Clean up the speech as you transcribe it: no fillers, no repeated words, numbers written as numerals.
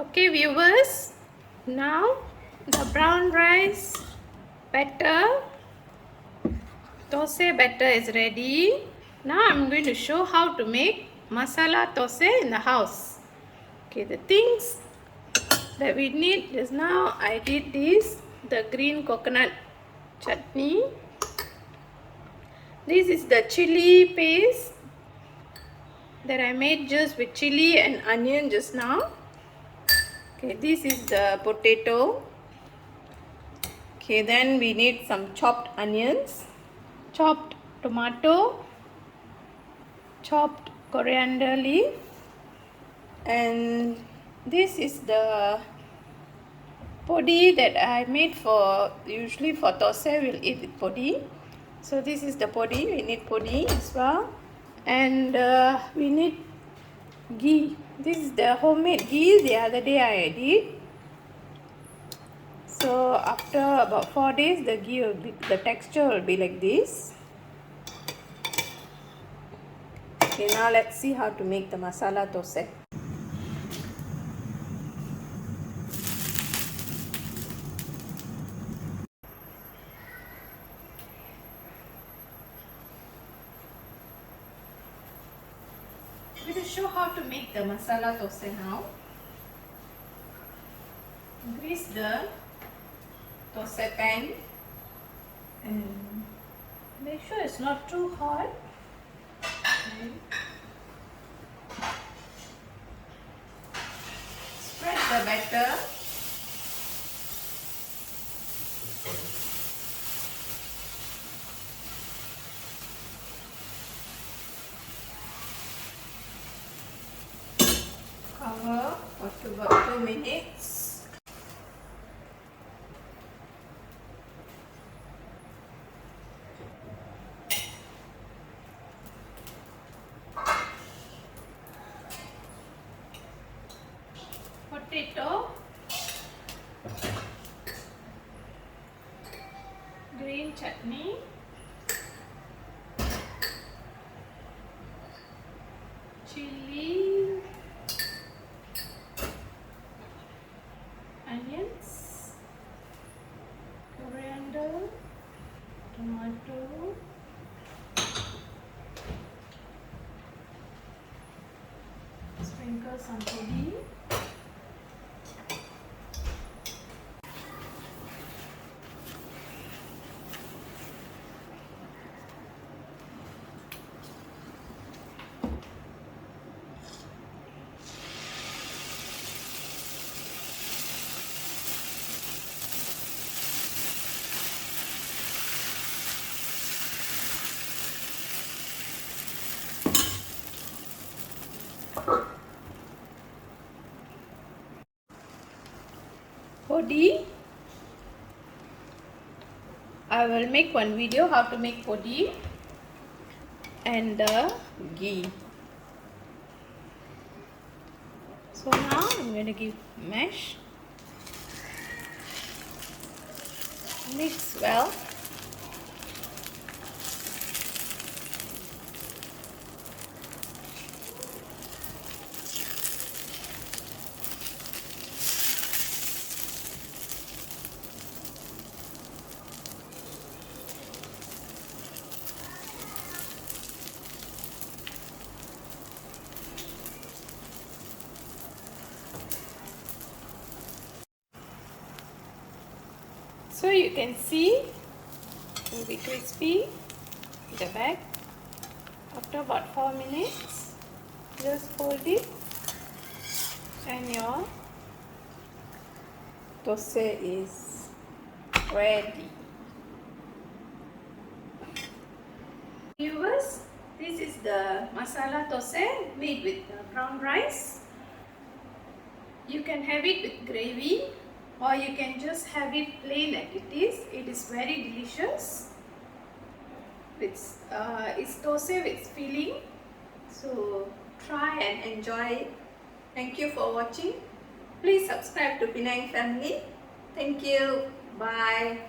Okay viewers, now the brown rice batter, thosai batter is ready. Now I'm going to show how to make masala thosai in the house. Okay, the things that we need is now I did this, the green coconut chutney. This is the chili paste that I made just with chili and onion just now. Okay, this is the potato. Okay, then we need some chopped onions, chopped tomato, chopped coriander leaf, and this is the podi that I made for, usually for thosai we'll eat with podi. So this is the podi, we need podi as well, and we need ghee. This is the homemade ghee the other day I did. So after about 4 days the ghee will be, the texture will be like this. Okay, now let's see how to make the masala thosai. I'm going to show how to make the masala thosai now. Grease the thosai pan and make sure it's not too hot. Okay. Spread the batter. Cover for about 2 minutes. Potato, green chutney, chili, onions, coriander, tomato, sprinkle some podi. Podi. I will make one video how to make podi and the ghee. So now I'm going to give mash. Mix well. So you can see it will be crispy in the back. After about 4 minutes, just fold it and your thosai is ready. Viewers, this is the masala thosai made with brown rice. You can have it with gravy or you can just have it plain like it is. It is very delicious. It's thosai with filling. So try and enjoy it. Thank you for watching. Please subscribe to Penang family. Thank you. Bye.